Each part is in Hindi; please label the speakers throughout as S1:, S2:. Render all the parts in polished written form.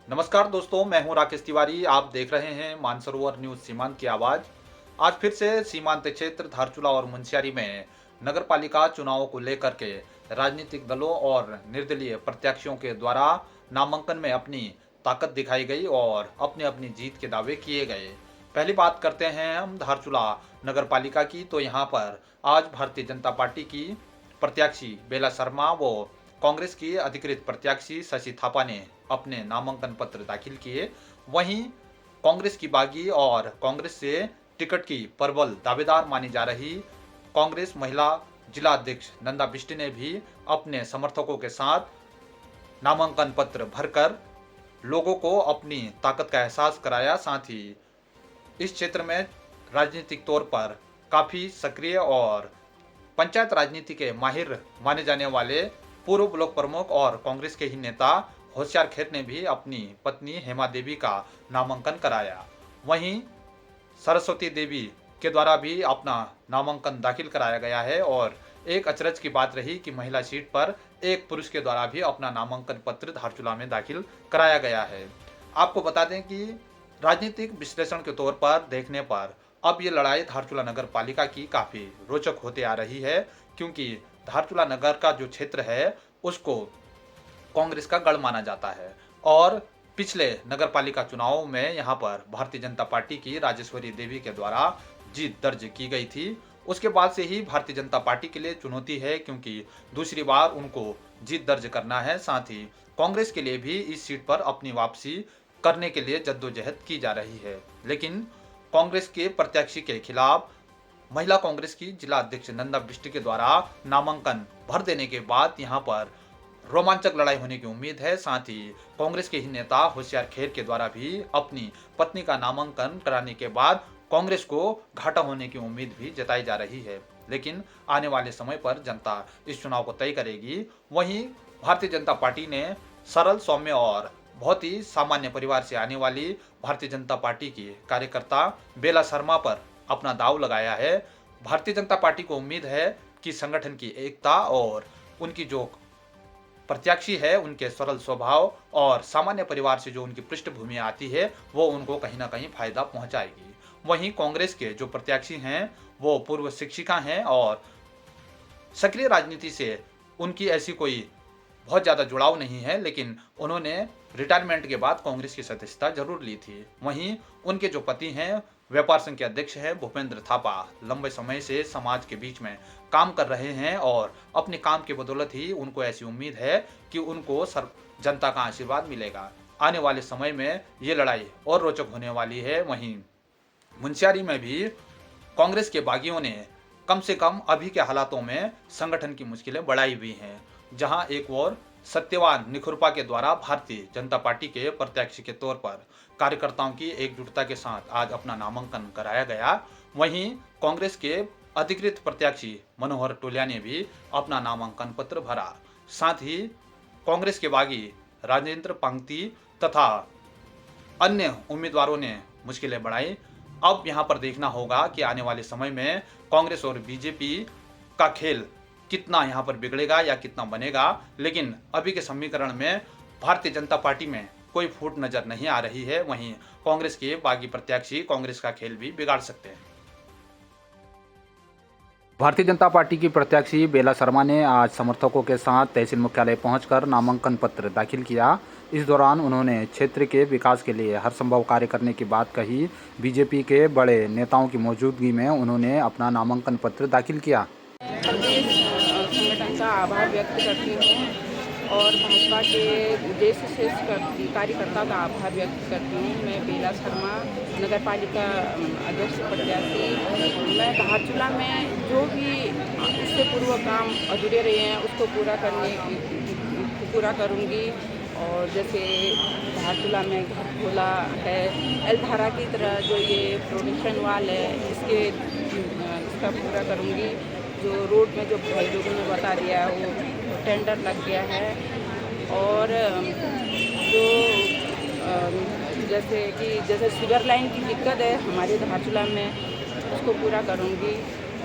S1: नमस्कार दोस्तों, मैं हूं राकेश तिवारी। आप देख रहे हैं मानसरोवर न्यूज सीमांत की आवाज। आज फिर से सीमांत क्षेत्र धारचूला और मुंशियारी में नगरपालिका चुनावों को लेकर के राजनीतिक दलों और निर्दलीय प्रत्याशियों के द्वारा नामांकन में अपनी ताकत दिखाई गई और अपनी अपनी जीत के दावे किए गए। पहली बात करते हैं हम धारचूला नगरपालिका की। तो यहाँ पर आज भारतीय जनता पार्टी की प्रत्याशी बेला शर्मा व कांग्रेस की अधिकृत प्रत्याशी शशि थापा ने अपने नामांकन पत्र दाखिल किए। वहीं कांग्रेस की बागी और कांग्रेस से टिकट की प्रबल दावेदार मानी जा रही कांग्रेस महिला जिला अध्यक्ष नंदा बिष्ट ने भी अपने समर्थकों के साथ नामांकन पत्र भरकर लोगों को अपनी ताकत का एहसास कराया। साथ ही इस क्षेत्र में राजनीतिक तौर पर काफी सक्रिय और पंचायत राजनीति के माहिर माने जाने वाले पूर्व ब्लॉक प्रमुख और कांग्रेस के ही नेता होशियार खेर ने भी अपनी पत्नी हेमा देवी का नामांकन कराया। वहीं सरस्वती देवी के द्वारा भी अपना नामांकन दाखिल कराया गया है और एक अचरज की बात रही कि महिला सीट पर एक पुरुष के द्वारा भी अपना नामांकन पत्र धारचूला में दाखिल कराया गया है। आपको बता दें कि राजनीतिक विश्लेषण के तौर पर देखने पर अब ये लड़ाई धारचूला नगर पालिका की काफी रोचक होते आ रही है, क्योंकि धारचूला नगर का जो क्षेत्र है उसको कांग्रेस का गढ़ माना जाता है और पिछले नगर पालिका चुनावों में यहाँ पर भारतीय जनता पार्टी की राजेश्वरी देवी के द्वारा जीत दर्ज की गई थी। उसके बाद से ही भारतीय जनता पार्टी के लिए चुनौती है, क्योंकि दूसरी बार उनको जीत दर्ज करना है। साथ ही कांग्रेस के लिए भी इस सीट पर अपनी वापसी करने के लिए जद्दोजहद की जा रही है। लेकिन कांग्रेस के प्रत्याशी के खिलाफ महिला कांग्रेस की जिला अध्यक्ष नंदा बिष्ट के द्वारा नामांकन भर देने के बाद यहाँ पर रोमांचक लड़ाई होने की उम्मीद है। साथ ही कांग्रेस के ही नेता होशियार खेर के द्वारा भी अपनी पत्नी का नामांकन कराने के बाद कांग्रेस को घाटा होने की उम्मीद भी जताई जा रही है। लेकिन आने वाले समय पर जनता इस चुनाव को तय करेगी। वहीं भारतीय जनता पार्टी ने सरल, सौम्य और बहुत ही सामान्य परिवार से आने वाली भारतीय जनता पार्टी की कार्यकर्ता बेला शर्मा पर अपना दाव लगाया है। भारतीय जनता पार्टी को उम्मीद है कि संगठन की एकता और उनकी जो प्रत्याशी है उनके सरल स्वभाव और सामान्य परिवार से जो उनकी पृष्ठभूमि आती है वो उनको कहीं ना कहीं फायदा पहुंचाएगी। वहीं कांग्रेस के जो प्रत्याशी हैं वो पूर्व शिक्षिका हैं और सक्रिय राजनीति से उनकी ऐसी कोई बहुत ज़्यादा जुड़ाव नहीं है, लेकिन उन्होंने रिटायरमेंट के बाद कांग्रेस की सदस्यता जरूर ली थी। वहीं उनके जो पति हैं व्यापार संघ के अध्यक्ष हैं भूपेंद्र थापा, लंबे समय से समाज के बीच में काम कर रहे हैं और अपने काम की बदौलत ही उनको ऐसी उम्मीद है कि उनको जनता का आशीर्वाद मिलेगा। आने वाले समय में ये लड़ाई और रोचक होने वाली है। वहीं मुंशियारी में भी कांग्रेस के बागियों ने कम से कम अभी के हालातों में संगठन की मुश्किलें बढ़ाई हुई हैं, जहां एक और सत्यवान निखुरपा के द्वारा भारतीय जनता पार्टी के प्रत्याशी के तौर पर कार्यकर्ताओं की एकजुटता के साथ आज अपना नामांकन कराया गया। वहीं कांग्रेस के अधिकृत प्रत्याशी मनोहर टोलिया ने भी अपना नामांकन पत्र भरा। साथ ही कांग्रेस के बागी राजेंद्र पंक्ति तथा अन्य उम्मीदवारों ने मुश्किलें बढ़ाई। अब यहाँ पर देखना होगा कि आने वाले समय में कांग्रेस और बीजेपी का खेल कितना यहाँ पर बिगड़ेगा या कितना बनेगा। लेकिन अभी के समीकरण में भारतीय जनता पार्टी में कोई फूट नजर नहीं आ रही है। वहीं कांग्रेस के बागी प्रत्याशी कांग्रेस का खेल भी बिगाड़ सकते हैं।
S2: भारतीय जनता पार्टी की प्रत्याशी बेला शर्मा ने आज समर्थकों के साथ तहसील मुख्यालय पहुंचकर नामांकन पत्र दाखिल किया। इस दौरान उन्होंने क्षेत्र के विकास के लिए हर संभव कार्य करने की बात कही। बीजेपी के बड़े नेताओं की मौजूदगी में उन्होंने अपना नामांकन पत्र दाखिल किया।
S3: संगठन का आभार व्यक्त करती हूँ और भाजपा के देश से कार्यकर्ता का आभार व्यक्त करती हूँ। मैं बेला शर्मा, नगर पालिका अध्यक्ष प्रत्याशी। मैं धारचूला में जो भी इससे पूर्व काम अधूरे रहे हैं उसको पूरा करूँगी। और जैसे धारचूला में घर खोला है, एलधारा की तरह जो ये प्रोटेक्शन वाल है इसका पूरा करूँगी। जो रोड में जो भाई लोगों ने बता दिया है वो टेंडर लग गया है। और जो जैसे सीवर लाइन की दिक्कत है हमारे धारचूला में उसको पूरा करूँगी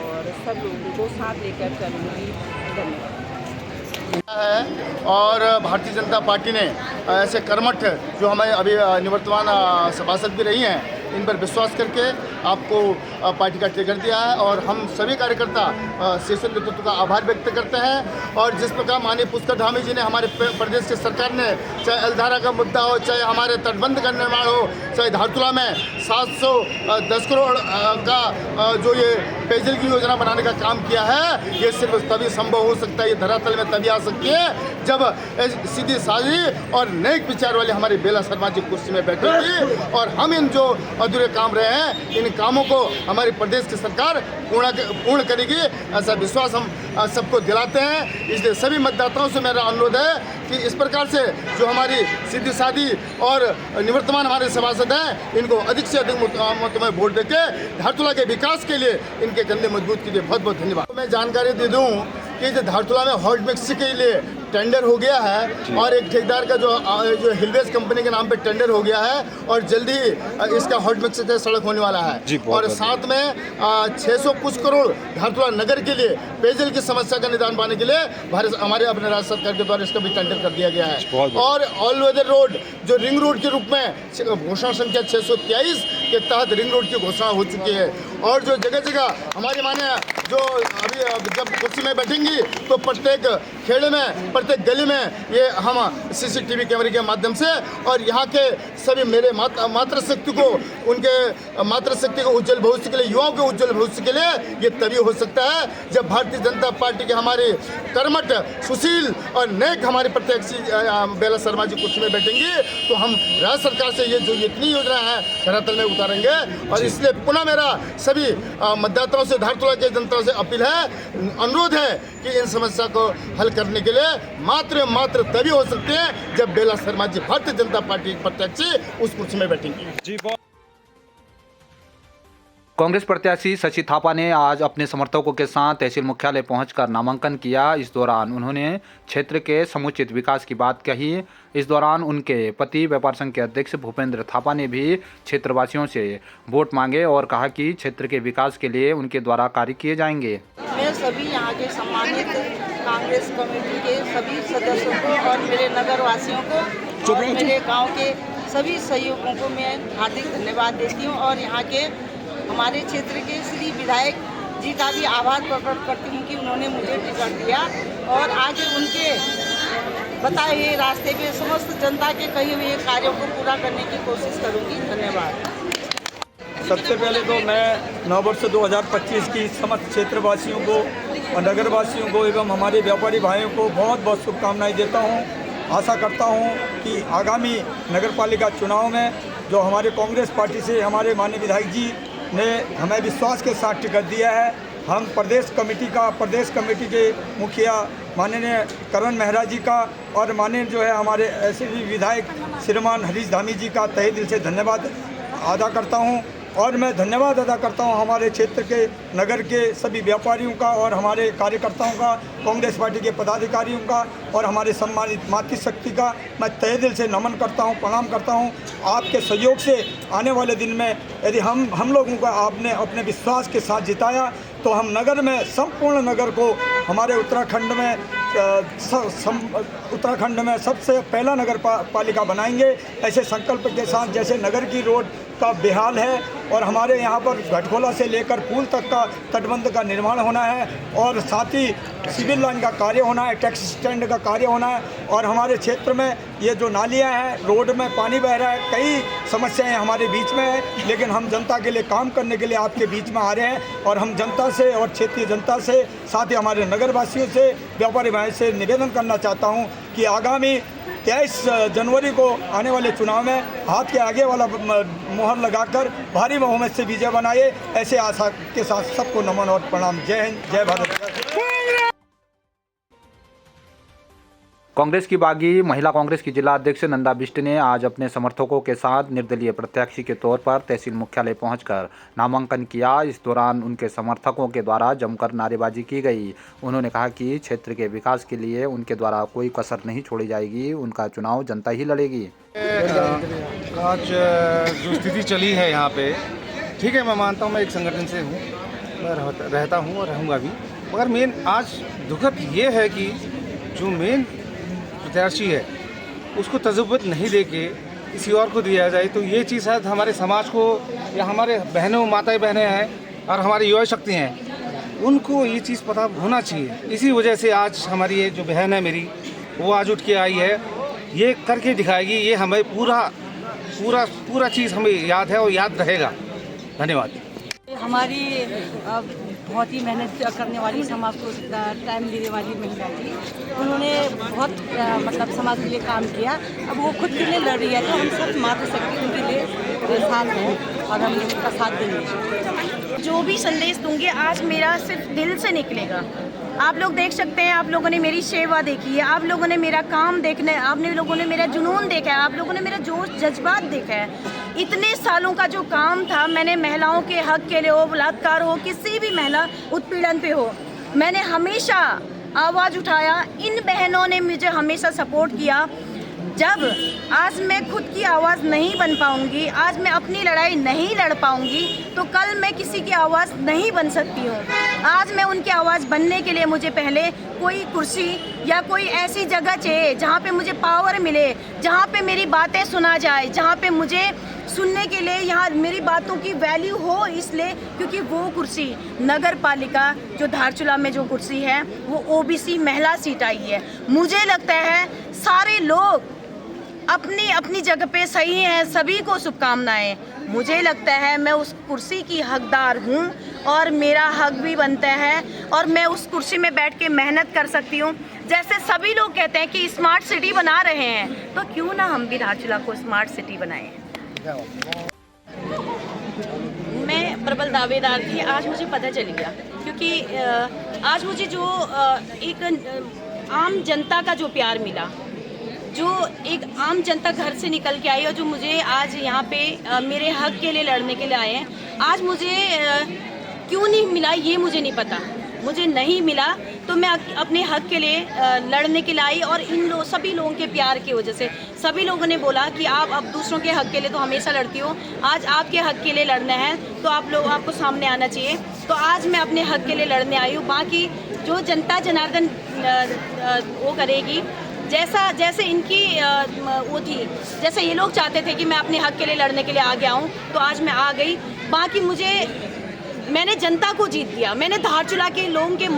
S3: और सब लोगों को साथ लेकर चलूँगी। धन्यवाद।
S4: है और भारतीय जनता पार्टी ने ऐसे कर्मठ जो हमें अभी निवर्तमान सभासद भी रही हैं, इन पर विश्वास करके आपको पार्टी का टिकट दिया है और हम सभी कार्यकर्ता शीर्ष नेतृत्व का आभार व्यक्त करते हैं। और जिस प्रकार माननीय पुष्कर धामी जी ने हमारे प्रदेश की सरकार ने, चाहे एल्धारा का मुद्दा हो, चाहे हमारे तटबंध का निर्माण हो, चाहे धारचूला में 710 करोड़ का जो ये पेयजल की योजना बनाने का काम किया है, ये सिर्फ तभी संभव हो सकता है, ये धरातल में तभी आ सकती है जब सीधी साधी और नेक विचार वाले हमारे बेला शर्मा जी कुर्सी में बैठेंगे और हम इन जो अधूरे काम रहे हैं, इन कामों को हमारी प्रदेश की सरकार पूर्ण करेगी, ऐसा विश्वास हम सबको दिलाते हैं। इसलिए सभी मतदाताओं से मेरा अनुरोध है कि इस प्रकार से जो हमारी सीधी साधी और निवर्तमान हमारे सभासद हैं, इनको अधिक से अधिक मतों में वोट देके धारचूला के विकास के लिए इनके कंधे मजबूत कीजिए। बहुत बहुत धन्यवाद। मैं जानकारी दे दूं कि जो धारचूला में हॉट मिक्स के लिए टेंडर हो गया है और एक ठेकेदार का जो हिलवेज कंपनी के नाम पे टेंडर हो गया है और जल्दी इसका हॉट मिक्स से सड़क होने वाला है। और साथ में 600 कुछ करोड़ धारचूला नगर के लिए पेयजल की समस्या का निदान पाने के लिए हमारे अपने राज्य सरकार के द्वारा इसका भी टेंडर कर दिया गया है। और ऑल वेदर रोड जो रिंग रोड के रूप में घोषणा संख्या 623 के तहत रिंग रोड की घोषणा हो चुकी है। और जो जगह जगह हमारे माने जो अभी जब कुर्सी में बैठेंगी तो प्रत्येक खेड़े में, प्रत्येक गली में ये हम CCTV कैमरे के माध्यम से और यहाँ के सभी मेरे मातृशक्ति को, उनके मातृशक्ति को उज्जवल भविष्य के लिए, युवाओं के उज्जवल भविष्य के लिए ये तभी हो सकता है जब भारतीय जनता पार्टी के हमारे कर्मठ, सुशील और नेक हमारे प्रत्याशी बेला शर्मा जी कुर्सी में बैठेंगे तो हम राज्य सरकार से ये जो इतनी योजना है धरातल में उतारेंगे। और इसलिए पुनः मेरा सभी मतदाताओं से, धारचूला के जनता से अपील है, अनुरोध है कि इन समस्या को हल करने के लिए मात्र तभी हो सकते हैं जब बेला शर्मा जी भारतीय जनता पार्टी प्रत्याशी उस कुर्सी में बैठेंगे।
S2: कांग्रेस प्रत्याशी शशि थापा ने आज अपने समर्थकों के साथ तहसील मुख्यालय पहुंचकर नामांकन किया। इस दौरान उन्होंने क्षेत्र के समुचित विकास की बात कही। इस दौरान उनके पति व्यापार संघ के अध्यक्ष भूपेंद्र थापा ने भी क्षेत्रवासियों से वोट मांगे और कहा कि क्षेत्र के विकास के लिए उनके द्वारा कार्य किए जाएंगे।
S5: मैं सभी यहाँ के सम्मानित कांग्रेस कमेटी के सभी सदस्यों को और मेरे नगर वासियों को और मेरे गाँव के सभी सहयोगों को मैं हार्दिक धन्यवाद देती हूँ और यहाँ के हमारे क्षेत्र के श्री विधायक जी का भी आभार प्रकट करती हूँ कि उन्होंने मुझे टिकट दिया और आगे उनके बताए हुए रास्ते पे समस्त जनता के कहे हुए कार्यों को पूरा करने की कोशिश करूँगी। धन्यवाद।
S6: सबसे पहले तो मैं नववर्ष 2025 की समस्त क्षेत्रवासियों को और नगरवासियों को एवं हमारे व्यापारी भाइयों को बहुत बहुत शुभकामनाएं देता हूँ। आशा करता हूँ कि आगामी नगरपालिका चुनाव में जो हमारे कांग्रेस पार्टी से हमारे माननीय विधायक जी ने हमें विश्वास के साथ टिकट दिया है, हम प्रदेश कमेटी के मुखिया माननीय करण मेहरा जी का और माननीय जो है हमारे ऐसे भी विधायक श्रीमान हरीश धामी जी का तहे दिल से धन्यवाद अदा करता हूं। और मैं धन्यवाद अदा करता हूं हमारे क्षेत्र के, नगर के सभी व्यापारियों का और हमारे कार्यकर्ताओं का, कांग्रेस पार्टी के पदाधिकारियों का और हमारे सम्मानित मातृशक्ति का मैं तहे दिल से नमन करता हूं, प्रणाम करता हूं। आपके सहयोग से आने वाले दिन में यदि हम लोगों को आपने अपने विश्वास के साथ जिताया तो हम नगर में, संपूर्ण नगर को हमारे उत्तराखंड में सबसे पहला नगर पालिका बनाएंगे। ऐसे संकल्प के साथ जैसे नगर की रोड का बेहाल है और हमारे यहाँ पर घटखोला से लेकर पुल तक का तटबंध का निर्माण होना है और साथ ही सिविल लाइन का कार्य होना है, टैक्सी स्टैंड का कार्य होना है और हमारे क्षेत्र में ये जो नालियाँ हैं, रोड में पानी बह रहा है, कई समस्याएं हमारे बीच में है, लेकिन हम जनता के लिए काम करने के लिए आपके बीच में आ रहे हैं और हम जनता से और क्षेत्रीय जनता से, साथ ही हमारे नगरवासियों से, व्यापारी भाई से निवेदन करना चाहता हूँ कि आगामी 23 जनवरी को आने वाले चुनाव में हाथ के आगे वाला मोहर लगाकर भारी बहुमत से विजय बनाए। ऐसे आशा के साथ सबको नमन और प्रणाम। जय हिंद, जय भारत।
S2: कांग्रेस की बागी महिला कांग्रेस की जिला अध्यक्ष नंदा बिष्ट ने आज अपने समर्थकों के साथ निर्दलीय प्रत्याशी के तौर पर तहसील मुख्यालय पहुंचकर नामांकन किया। इस दौरान उनके समर्थकों के द्वारा जमकर नारेबाजी की गई। उन्होंने कहा कि क्षेत्र के विकास के लिए उनके द्वारा कोई कसर नहीं छोड़ी जाएगी, उनका चुनाव जनता ही लड़ेगी।
S7: आज जो स्थिति चली है यहाँ पे, ठीक है, मैं मानता हूँ, मैं एक संगठन से हूँ, मैं रहता हूँ और रहूँगा भी, मगर मेन आज दुखद ये है कि जो मेन प्रत्याशी है उसको तजुर्बत नहीं दे के किसी और को दिया जाए, तो ये चीज़ शायद हमारे समाज को या हमारे बहनों माताएं बहनें हैं और हमारी युवा शक्ति हैं, उनको ये चीज़ पता होना चाहिए। इसी वजह से आज हमारी ये जो बहन है मेरी, वो आज उठ के आई है, ये करके दिखाएगी। ये हमें पूरा चीज़ हमें याद है और याद रहेगा। धन्यवाद।
S8: हमारी बहुत ही मेहनत करने वाली, समाज को टाइम देने वाली महिला थी। उन्होंने बहुत मतलब समाज के लिए काम किया। अब वो खुद के लिए लड़ रही है, तो हम सब मातृशक्ति उनके लिए साथ हैं और हम उनका साथ देंगे।
S9: जो भी संदेश दूंगी आज मेरा सिर्फ दिल से निकलेगा। आप लोग देख सकते हैं, आप लोगों ने मेरी सेवा देखी है, आप लोगों ने मेरा काम देखना है, आपने लोगों ने मेरा जुनून देखा है, आप लोगों ने मेरा जोश जज्बात देखा है। इतने सालों का जो काम था, मैंने महिलाओं के हक के लिए हो, बलात्कार हो, किसी भी महिला उत्पीड़न पे हो, मैंने हमेशा आवाज़ उठाया। इन बहनों ने मुझे हमेशा सपोर्ट किया। जब आज मैं खुद की आवाज़ नहीं बन पाऊंगी, आज मैं अपनी लड़ाई नहीं लड़ पाऊंगी, तो कल मैं किसी की आवाज़ नहीं बन सकती हूँ। आज मैं उनकी आवाज़ बनने के लिए मुझे पहले कोई कुर्सी या कोई ऐसी जगह चाहिए जहाँ पे मुझे पावर मिले, जहाँ पे मेरी बातें सुना जाए, जहाँ पे मुझे सुनने के लिए यहाँ मेरी बातों की वैल्यू हो, इसलिए क्योंकि वो कुर्सी नगर पालिका जो धारचूला में जो कुर्सी है वो ओबीसी महिला सीट आई है। मुझे लगता है सारे लोग अपनी अपनी जगह पे सही हैं, सभी को शुभकामनाएं। मुझे लगता है मैं उस कुर्सी की हकदार हूँ और मेरा हक भी बनता है और मैं उस कुर्सी में बैठ के मेहनत कर सकती हूँ। जैसे सभी लोग कहते हैं कि स्मार्ट सिटी बना रहे हैं, तो क्यों ना हम भी धारचूला को स्मार्ट सिटी बनाएं। मैं प्रबल दावेदार थी, आज मुझे पता चल गया, क्योंकि आज मुझे जो एक आम जनता का जो प्यार मिला, जो एक आम जनता घर से निकल के आई और जो मुझे आज यहाँ पे मेरे हक के लिए लड़ने के लिए आए हैं, आज मुझे क्यों नहीं मिला ये मुझे नहीं पता। मुझे नहीं मिला तो मैं अपने हक के लिए लड़ने के लिए आई और सभी लोगों के प्यार की वजह से सभी लोगों ने बोला कि आप अब दूसरों के हक के लिए तो हमेशा लड़ती हो, आज आपके हक के लिए लड़ना है तो आपको सामने आना चाहिए। तो आज मैं अपने हक के लिए लड़ने आई हूँ। बाकी जो जनता जनार्दन वो करेगी, जैसे इनकी वो थी, जैसे ये लोग चाहते थे कि मैं अपने हक के लिए लड़ने के लिए आगे आऊँ, तो आज मैं आ गई। बाकी मैंने जनता को जीत दिया, मैंने धारचूला के लोगों के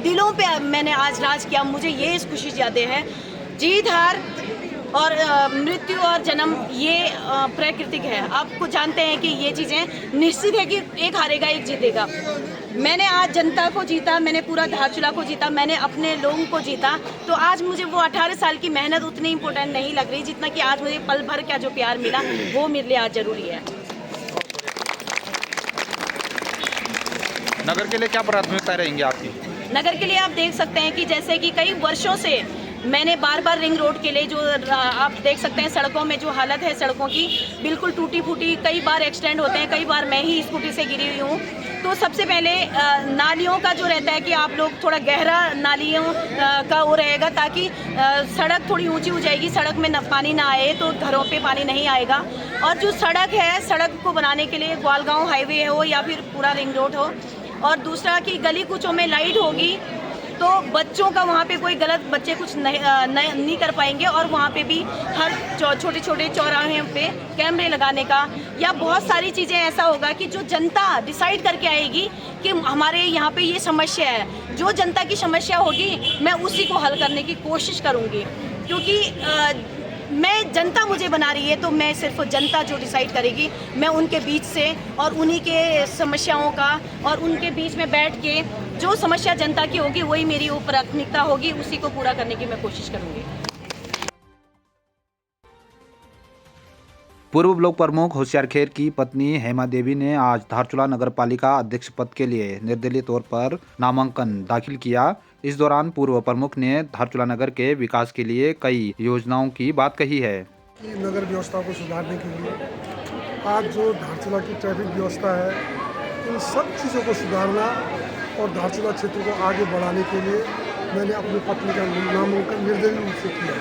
S9: दिलों पे मैंने आज राज किया। मुझे ये खुशी ज़्यादा है। जीत हार और मृत्यु और जन्म ये प्राकृतिक है। आपको जानते हैं कि ये चीज़ें निश्चित है कि एक हारेगा एक जीतेगा। मैंने आज जनता को जीता, मैंने पूरा धारचूला को जीता, मैंने अपने लोगों को जीता। तो आज मुझे वो 18 साल की मेहनत उतनी इम्पोर्टेंट नहीं लग रही जितना कि आज मुझे पल भर का जो प्यार मिला वो मेरे लिए आज ज़रूरी है।
S1: नगर के लिए क्या प्राथमिकता रहेंगी आपकी?
S9: नगर के लिए आप देख सकते हैं कि जैसे कि कई वर्षों से मैंने बार रिंग रोड के लिए जो आप देख सकते हैं सड़कों में जो हालत है सड़कों की बिल्कुल टूटी फूटी, कई बार एक्सीडेंट होते हैं, कई बार मैं ही स्कूटी से गिरी हुई हूँ। तो सबसे पहले नालियों का जो रहता है कि आप लोग थोड़ा गहरा नालियों का वो रहेगा ताकि सड़क थोड़ी ऊंची हो जाएगी, सड़क में पानी ना आए तो घरों पे पानी नहीं आएगा। और जो सड़क है, सड़क को बनाने के लिए ग्वालगांव हाईवे हो या फिर पूरा रिंग रोड हो। और दूसरा कि गली कूचों में लाइट होगी तो बच्चों का वहाँ पे कोई गलत बच्चे कुछ नहीं कर पाएंगे। और वहाँ पे भी हर छोटे छोटे चौराहे पे कैमरे लगाने का या बहुत सारी चीज़ें ऐसा होगा कि जो जनता डिसाइड करके आएगी कि हमारे यहाँ पे ये समस्या है, जो जनता की समस्या होगी मैं उसी को हल करने की कोशिश करूँगी। क्योंकि मैं जनता मुझे बना रही है तो मैं सिर्फ जनता जो डिसाइड करेगी मैं उनके बीच से और उन्हीं के समस्याओं का और उनके बीच में बैठ के जो समस्या जनता की होगी वही मेरी प्राथमिकता होगी, उसी को पूरा करने की मैं कोशिश करूंगी।
S2: पूर्व ब्लॉक प्रमुख होशियारखेर की पत्नी हेमा देवी ने आज धारचूला नगर पालिका अध्यक्ष पद के लिए निर्दलीय तौर पर नामांकन दाखिल किया। इस दौरान पूर्व प्रमुख ने धारचूला नगर के विकास के लिए कई योजनाओं की बात कही है।
S10: नगर व्यवस्था को सुधारने के लिए आज जो धारचूला की ट्रैफिक व्यवस्था है, इन सब चीज़ों को सुधारना और धारचूला क्षेत्र को आगे बढ़ाने के लिए मैंने अपनी पत्नी का नामांकन निर्दलीय रूप से किया।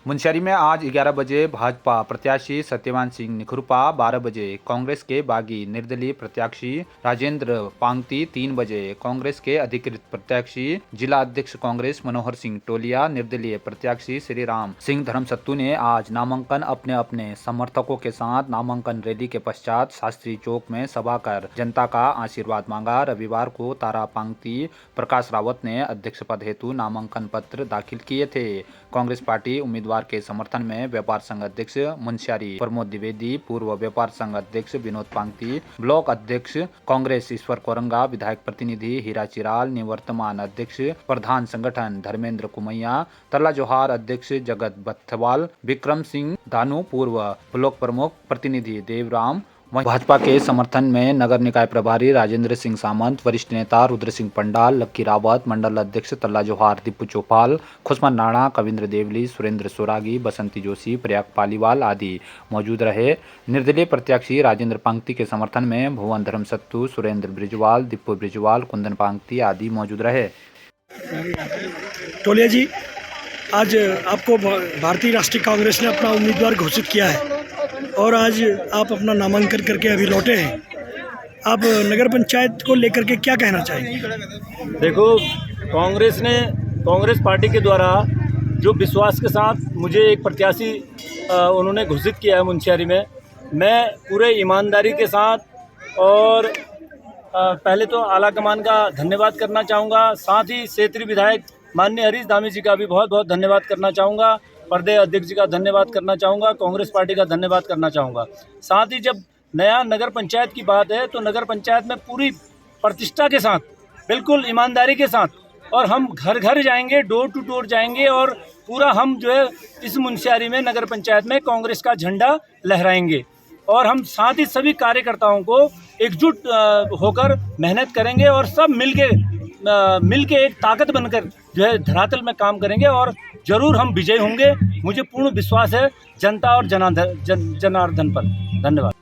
S2: मुनस्यारी में आज 11 बजे भाजपा प्रत्याशी सत्यवान सिंह निखरुपा, 12 बजे कांग्रेस के बागी निर्दलीय प्रत्याशी राजेंद्र पांगती, 3 बजे कांग्रेस के अधिकृत प्रत्याशी जिला अध्यक्ष कांग्रेस मनोहर सिंह टोलिया, निर्दलीय प्रत्याशी श्री राम सिंह धर्मसत्तू ने आज नामांकन अपने अपने समर्थकों के साथ नामांकन रैली के पश्चात शास्त्री चौक में सभा कर जनता का आशीर्वाद मांगा। रविवार को तारा पांगती, प्रकाश रावत ने अध्यक्ष पद हेतु नामांकन पत्र दाखिल किए थे। कांग्रेस पार्टी उम्मीदवार के समर्थन में व्यापार संघ अध्यक्ष मुनस्यारी प्रमोद द्विवेदी, पूर्व व्यापार संघ अध्यक्ष विनोद पांगती, ब्लॉक अध्यक्ष कांग्रेस ईश्वर कोरंगा, विधायक प्रतिनिधि हीरा चिराल, निवर्तमान अध्यक्ष प्रधान संगठन धर्मेंद्र कुमैया, तल्ला जोहार अध्यक्ष जगत बत्थवाल, विक्रम सिंह दानू, पूर्व ब्लॉक प्रमुख प्रतिनिधि देवराम, भाजपा के समर्थन में नगर निकाय प्रभारी राजेंद्र सिंह सामंत, वरिष्ठ नेता रुद्र सिंह पंडाल, लक्की रावत, मंडल अध्यक्ष तल्ला जोहार दीपू चौपाल, खुशमन राणा, कविंद्र देवली, सुरेंद्र सोरागी, बसंती जोशी, प्रयाग पालीवाल आदि मौजूद रहे। निर्दलीय प्रत्याशी राजेंद्र पांगती के समर्थन में भुवन धर्मसत्तू, सुरेंद्र ब्रिजवाल, दीपू ब्रिजवाल, कुंदन पांगती आदि मौजूद रहे।
S11: टोलिया जी, आज आपको भारतीय राष्ट्रीय कांग्रेस ने अपना उम्मीदवार घोषित किया है और आज आप अपना नामांकन करके अभी लौटे हैं। आप नगर पंचायत को लेकर के क्या कहना चाहेंगे?
S12: देखो, कांग्रेस पार्टी के द्वारा जो विश्वास के साथ मुझे एक प्रत्याशी उन्होंने घोषित किया है मुनस्यारी में, मैं पूरे ईमानदारी के साथ और पहले तो आला कमान का धन्यवाद करना चाहूँगा। साथ ही क्षेत्रीय विधायक माननीय हरीश धामी जी का भी बहुत बहुत धन्यवाद करना चाहूँगा। प्रदेश अध्यक्ष जी का धन्यवाद करना चाहूँगा। कांग्रेस पार्टी का धन्यवाद करना चाहूँगा। साथ ही जब नया नगर पंचायत की बात है तो नगर पंचायत में पूरी प्रतिष्ठा के साथ, बिल्कुल ईमानदारी के साथ और हम घर घर जाएंगे, डोर टू डोर जाएंगे और पूरा हम जो है इस मुनस्यारी में नगर पंचायत में कांग्रेस का झंडा लहराएंगे और हम साथ ही सभी कार्यकर्ताओं को एकजुट होकर मेहनत करेंगे और सब मिलके एक ताकत बनकर जो है धरातल में काम करेंगे और जरूर हम विजयी होंगे। मुझे पूर्ण विश्वास है जनता और जनार्दन पर। धन्यवाद।